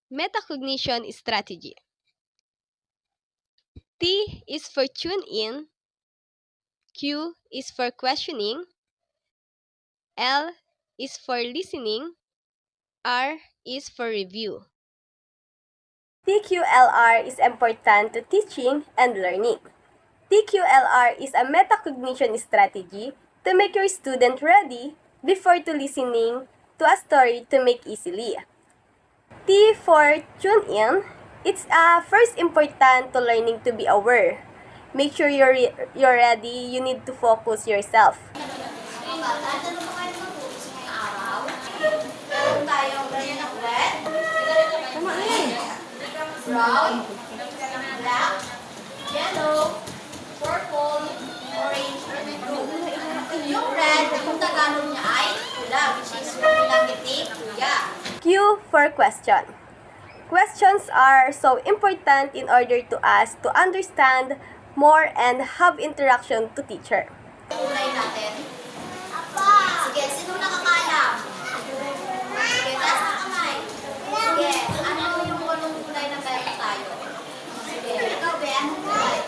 Metacognition strategy. T is for tune in, Q is for questioning, L is for listening, R is for review. TQLR is important to teaching and learning. TQLR is a metacognition strategy to make your student ready before to listening to a story to make easily. T for tune in, it's first important to learning to be aware. Make sure you're ready, you need to focus yourself. Brown, black, yellow, purple, orange, and blue. Yung red, yung Tagalog niya ay pula, which is yung pinagiti, kuya. Q for question. Questions are so important in order to us to understand more and have interaction to teacher. Kulay natin. Sige, sino nakakaalam? Sige, taas ang kamay. Sige, ano yung walong kulay na meron tayo? Sige, ikaw be, anong kulay?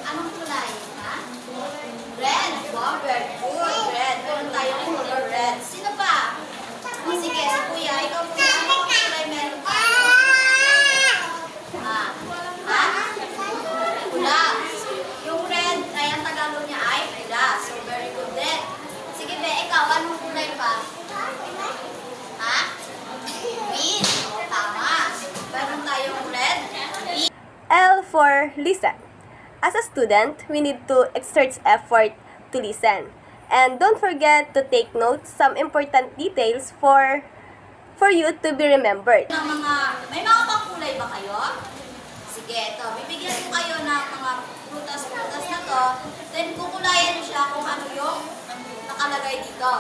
Anong kulay? Ha? Red. Wow, very good. Red. Meron tayong color red. Sino pa? Sige, si kuya, ikaw kuya, anong kulay meron tayo? Ha? Ha? Pula. Yung red, ay ang Tagalog niya ay pula. So, very good din. Sige be, ikaw, anong kulay pa? Ha? Green. O, tama. Meron tayong red. Green. L for listen. As a student, we need to exert effort to listen. And don't forget to take notes some important details for you to be remembered. May mga pangkulay ba kayo? Sige, ito. Bibigyan ko kayo ng mga prutas na to. Then, kukulayan niyo siya kung ano yung nakalagay dito.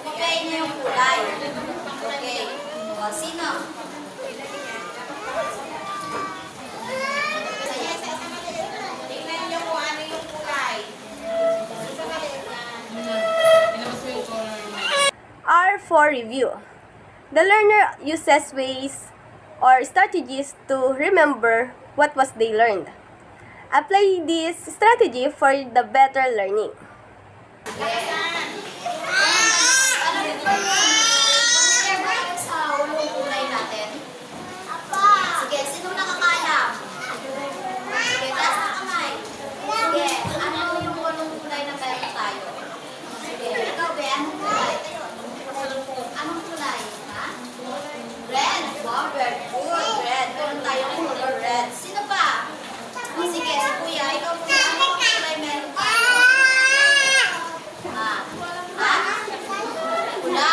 Kukupayin niyo yung kulay. Okay. O, sino? Tingnan niyo kung ano yung kulay. R for review. The learner uses ways or strategies to remember what was they learned. Apply this strategy for the better learning. Sa walong kulay natin. Sige, sino nakakaalam? Sige, taas ang kamay. Sige, ano yung walong kulay na meron tayo? Sige, ikaw be, anong kulay? Anong kulay? Ha? Red. Wow, very good. Red. Meron tayong color red. Sino pa? Sige, si kuya, ikaw kuya, anong kulay meron tayo? Ha? Ha? Pula.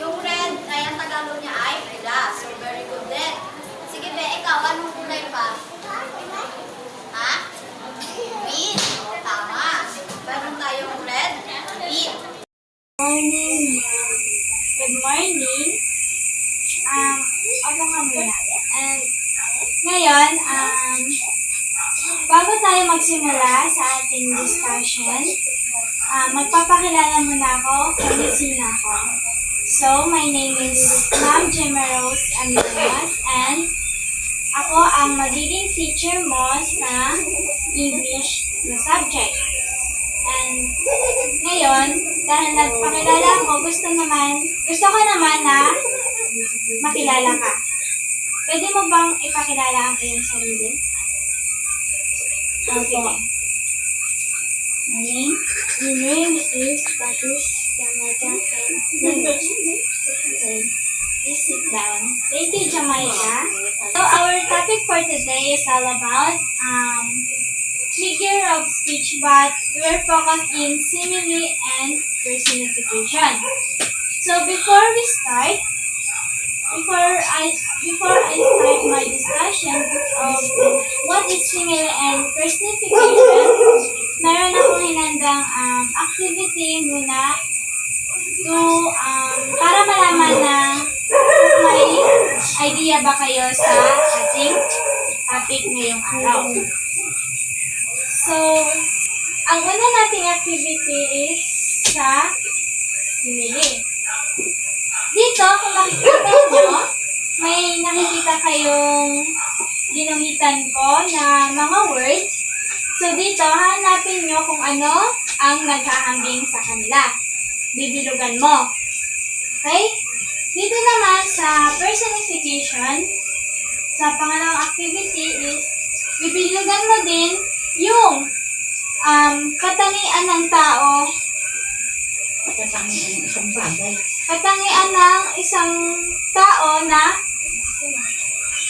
Yung red, ay ang Tagalog niya ay pula. So, very good din. Sige be, ikaw, anong kulay pa? Ha? Green. O, tama. Meron tayong red, green. Morning, ma'am. Good morning. Ako nga muna. And ngayon, bago tayo magsimula sa ating discussion, magpapakilala muna ako kung sino ako. So, my name is Ma'am Gemma Rose Amiras and ako ang magiging teacher mo sa English na subject. And ngayon, dahil nagpakilala ako, gusto ko naman na makilala ka. Pwede mo bang ipakilala ang iyong sarili? Okay. My name is Patrice Jamaica English. Okay. Please sit down. Thank you, Jamaica. So, our topic for today is all about figure of speech, but we're focused in simile and personification. So before I start my discussion of what is simile and personification, meron akong hinandang activity muna para malaman na kung may idea ba kayo sa ating topic ngayong araw. So, ang una nating activity is sa simile. Dito, kung makikita nyo, may nakikita kayong ginuhitan ko na mga words. So dito, hanapin nyo kung ano ang naghahambing sa kanila. Bibilugan mo. Okay? Dito naman sa personification, sa pangalawang activity is, bibilugan mo din yung katangian ng tao. Katangian ng isang tao na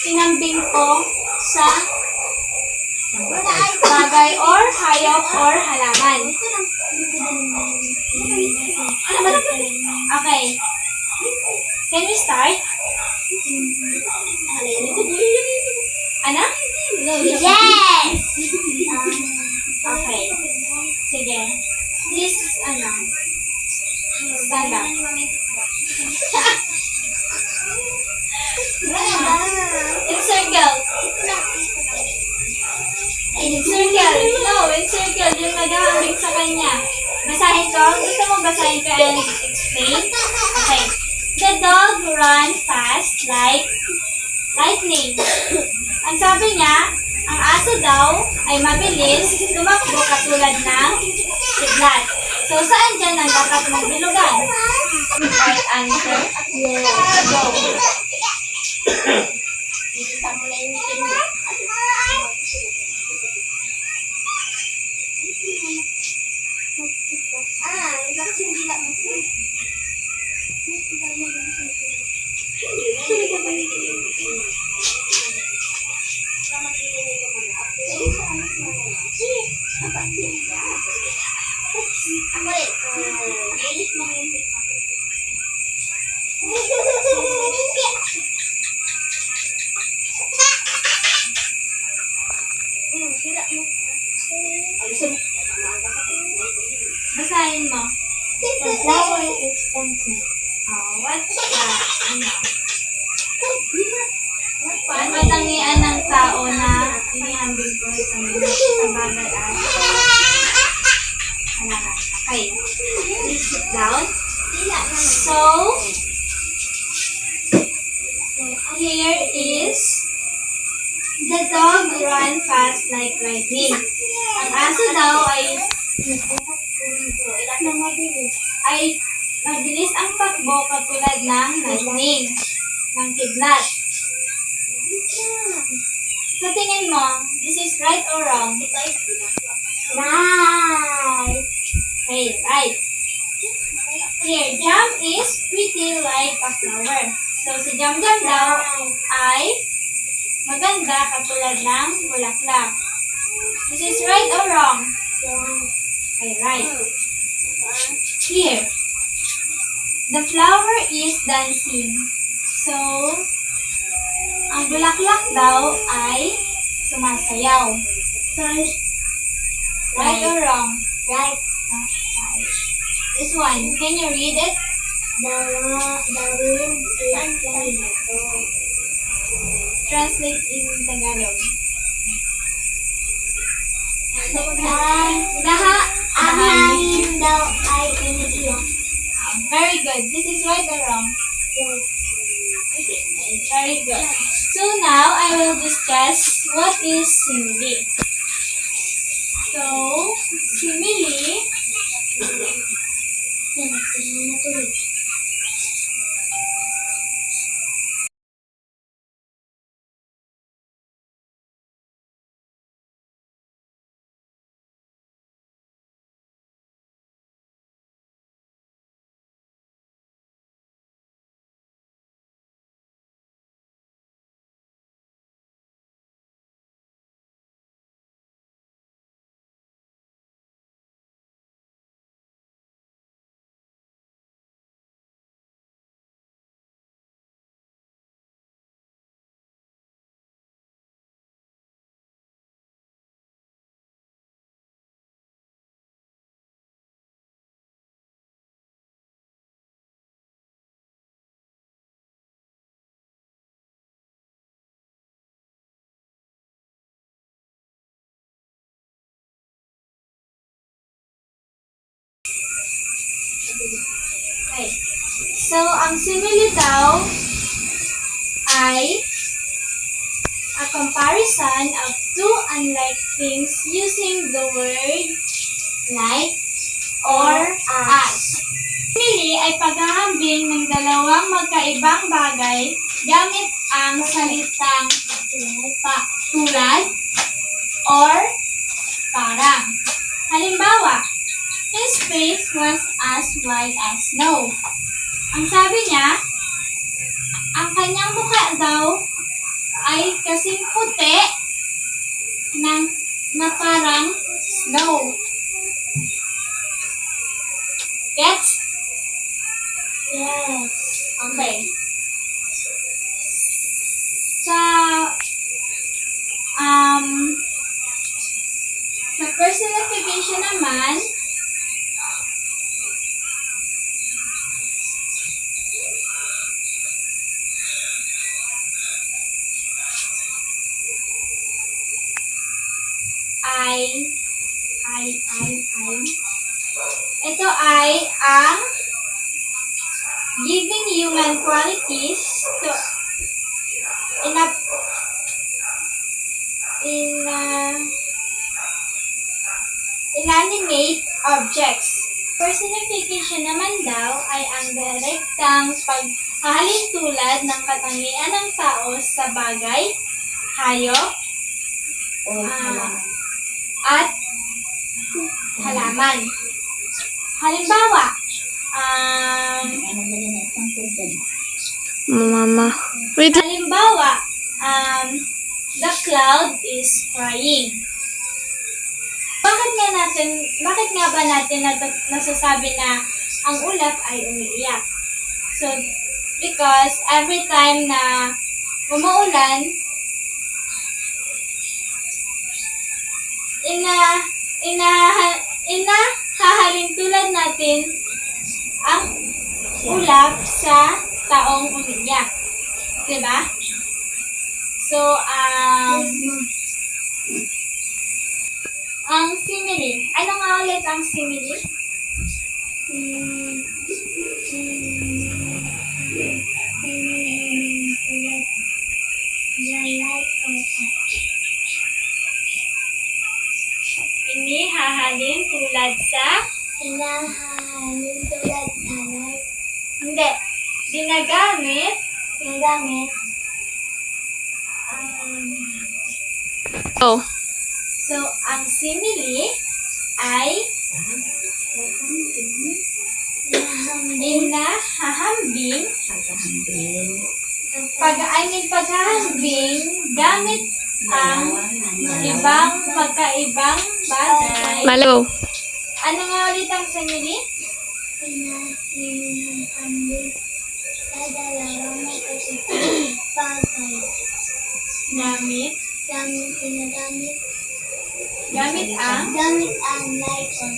inambing ko sa bagay or hayop or halaman. Okay. Can we start? Ana? Yes! Okay. Sige. Please, stand up. Encircle. Encircle. No, encircle. Yung naghahambing sa kanya. Basahin ko. Gusto mo basahin ko and explain? Okay. The dog ran fast like lightning. Ang sabi niya, ang aso daw ay mabilis tumakbo katulad ng kidlat. So, saan dyan ang dapat mong bilugan? Right answer? Go. Ako rin. Bilis mo yung Basahin mo. The flower is dancing. Oh, what's that? Ang katangian ng tao na inihambing ko sa bagay at halaman. Okay. Please sit down. So, here is the dog ran fast like lightning. Ang aso daw ay mabilis ang takbo katulad ng lightning, ng kidlat. Sa tingin mo, this is right or wrong? Right. Okay, right. Here, Jam is pretty like a flower. So, si Jam Jam daw ay maganda katulad ng bulaklak. This is right or wrong? Okay, right. Here, the flower is dancing. So, ang bulaklak daw ay sumasayaw. Right or wrong? Right. Right. This one, can you read it? The wind is blowing. Translate in Tagalog. Ang hangin daw ay umiiyak. Very good. This is right or wrong? Very good. So now I will discuss what is simile. So, simile So, ang simile daw ay a comparison of two unlike things using the word like or as. Simile ay paghahambing ng dalawang magkaibang bagay gamit ang salitang tulad or parang. Halimbawa, his face was as white as snow. Ang sabi niya, ang kanyang mukha daw ay kasing puti na parang snow. Gets? Yes. Okay. Sa personification naman, ito ay ang giving human qualities to inanimate objects. Personification naman daw ay ang direktang paghahalin tulad ng katangian ng tao sa bagay, hayop, at halaman. Halimbawa, Mama. Wait. halimbawa, the cloud is crying. Bakit nga ba natin nasasabi na ang ulap ay umiiyak? So, because every time na umuulan, hahalin tulad natin ang ulap sa taong umiiyak. Diba? So, ang simile. Ano nga ulit ang simile? Inihahalin tulad sa? Hinahalin tulad sa light. Hindi. Ginagamit. Oh. So, ang simile ay inahahambing paghahambing gamit ang magkaibang bagay. Malo. Ano nga ulit ang simile? Hinahalin sa dalawang magkaibang bagay. Gamit ang light or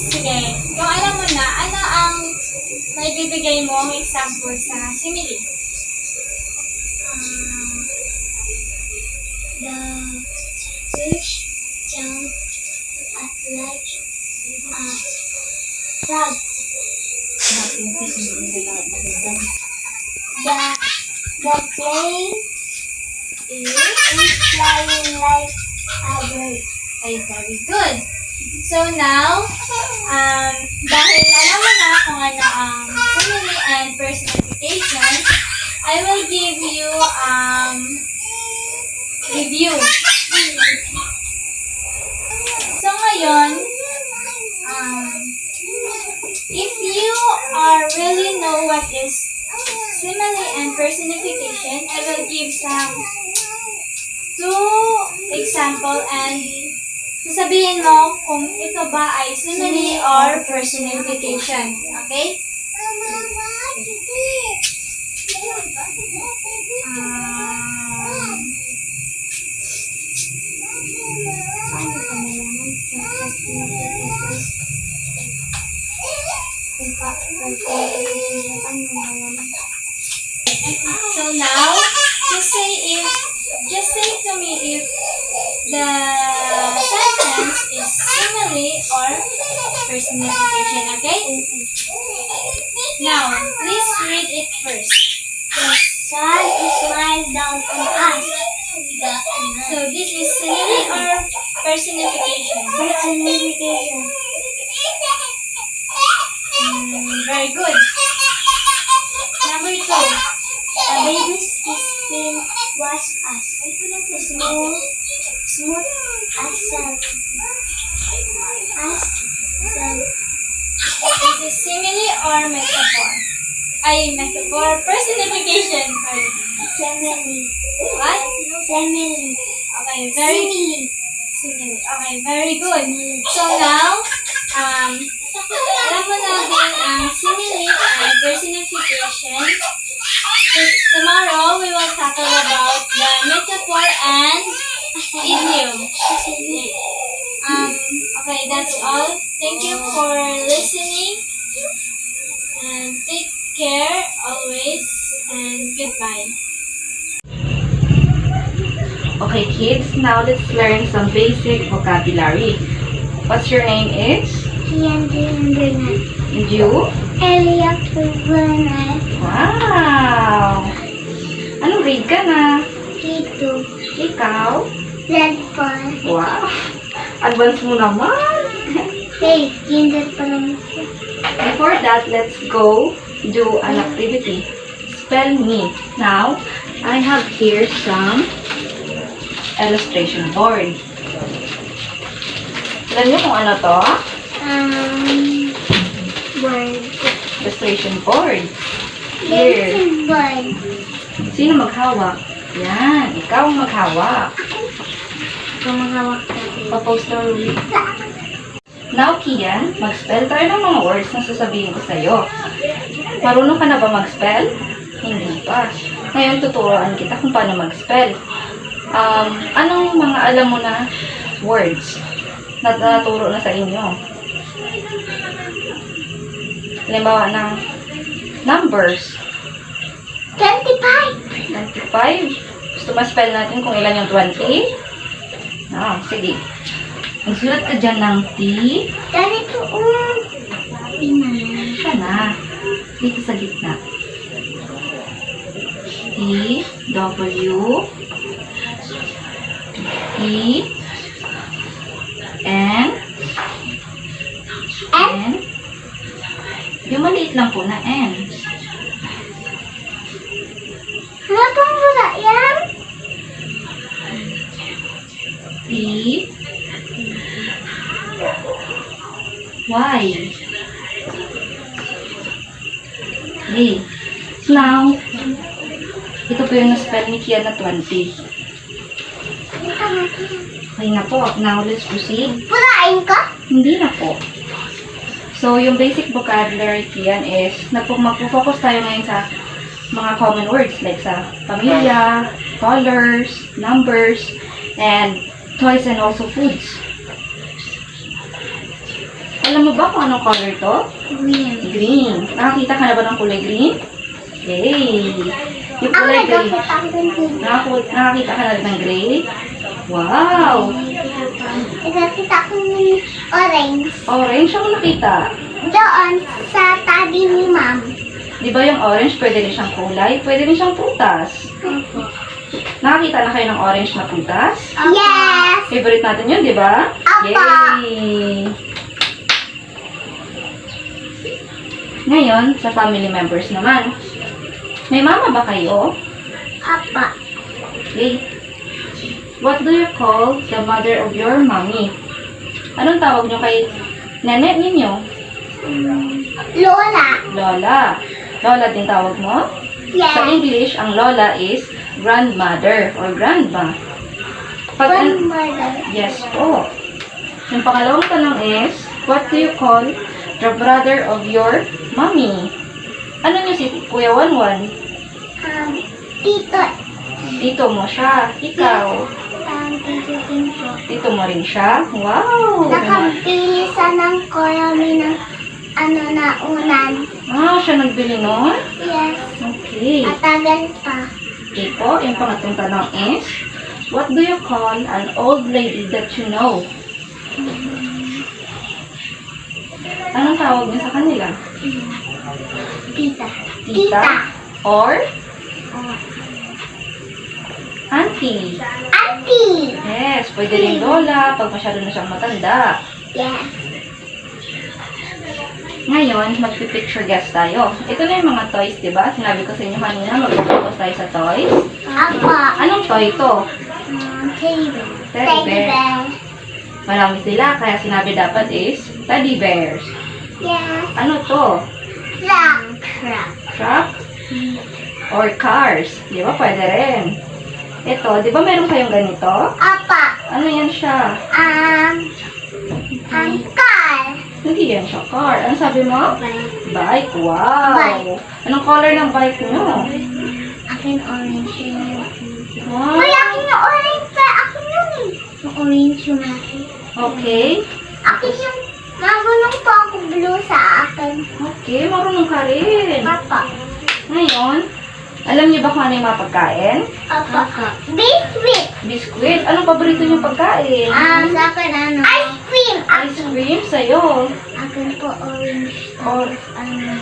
sige, kung alam mo na, ano ang may bibigay mong example sa simile? The fish jumped at like a frog. The plane is flying like a bird. Okay, very good. So now, dahil alam mo na kung ano ang simile and personification, I will give you review. So ngayon, if you really know what is simile and personification, I will give two example and sasabihin mo kung ito ba ay simile or personification. Okay? So now, just say to me if the sentence is simile or personification, okay? Now, please read it first. The sun smiled down on us. So, this is simile or personification? Personification. Very good. Number 2. A baby's skin was as smooth as silk. This is simile or metaphor? Metaphor. Personification. Sorry. Simile. What? Simile. Okay, very simile. Okay, very good. So now, alam mo na din ang simile and personification. Tomorrow, we will tackle about the metaphor and idiom. Okay, that's all. Thank you for listening. And take care always. And goodbye. Okay, kids, now let's learn some basic vocabulary. What's your name is? Kian Bernard. And you? Elia Bernard. Wow! Anong grade ka na? Ito. Ikaw? Red Ball. Wow! Advance mo naman! Hey, kinder pa lang siya. Before that, let's go do an activity. Spell me. Now, I have here some illustration board. Alam niyo kung ano to? Word. Illustration board. Here. Lesson board. Sino maghawak? Yan, ikaw ang maghawak. Kumahawak natin. Pa-post na ulit. Now, Kian, mag-spell tayo ng mga words na sasabihin ko sa'yo. Marunong ka na ba mag-spell? Hindi pa. Ngayon, tuturuan kita kung paano mag-spell. Anong mga alam mo na words na naturo na sa inyo? Halimbawa ng numbers. 25. 25. Gusto ma-spell natin kung ilan yung 20? Sige. Magsulat ka dyan ng T. Ganito, Siya na. Dito sa gitna. T, W, E, N, yung maliit lang po na N. Ano pang wala yan? P, Y. Okay. Now, ito po yung na-spell ni Kian na 20. Okay na po. Now, let's proceed. Pulain ka? Hindi na po. So, yung basic vocabulary, Kian, is magpo-focus tayo ngayon sa mga common words like sa pamilya, colors, numbers, and toys and also foods. Alam mo ba kung anong color to? Green. Green. Nakakita ka na ba ng kulay green? Yay! Yung kulay green. Nakakita ka na ng gray? Wow! Nakakita ko ng orange. Orange ang nakita. Doon sa tabi ni ma'am. Di ba yung orange pwede rin siyang kulay? Pwede rin siyang prutas. Nakakita na kayo ng orange na prutas? Yes! Favorite natin yun, di ba? Apa! Yay! Ngayon, sa family members naman. May mama ba kayo? Apa. Okay. What do you call the mother of your mommy? Anong tawag nyo kay nene ninyo? Lola. Lola. Lola din tawag mo? Sa Yes. English, ang lola is grandmother or grandma. Grandmother. Yes po. Yung pangalawang tanong is, what do you call the brother of your mommy? Ano niyo si Kuya Wanwan? Tito. Tito mo siya. Ikaw. Tito Tinto. Tito mo rin siya? Wow! Nakabili sa ng kami ng unan. Siya nagbili nun? Yes. Okay. Matagal pa. Okay po, yung pangatlong tanong is, what do you call an old lady that you know? Anong tawag niyo sa kanila? Tita. Tita? Or? Auntie? Auntie. Yes, pwede rin lola pag masyado na siyang matanda. Yes. Ngayon, magpipicture guest tayo. Ito na yung mga toys, di ba? Sinabi ko sa inyo kanina, mag-focus tayo sa toys. Apa. Anong toy to? Teddy bear. Teddy bear. Marami sila, kaya sinabi dapat is teddy bears. Yes. Ano to? Truck. Truck? Or cars? Di ba? Pwede rin. Ito, di ba meron kayong ganito? Apa. Ano yan siya? Car. Hindi yan siya car. Ano sabi mo? Bike. Bike. Wow! Bike. Anong color ng bike nyo? Akin orange yun. Wow! Uy, akin yung orange pa. Akin yung orange yung akin. Okay. Akin yung marunong po ako blue sa akin. Okay, marunong ka rin. Papa. Ngayon, alam niyo ba kung ano yung mga pagkain? Papa. Biscuit. Biscuit. Anong paborito niyong pagkain? Sa akin ano? Ice cream. Ice cream sa'yo. Akin po orange. Or Ano?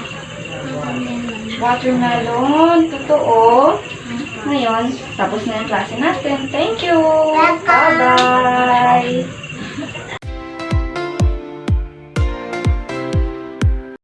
watermelon. Totoo. Ngayon, tapos na yung klase natin. Thank you. Welcome. Bye-bye.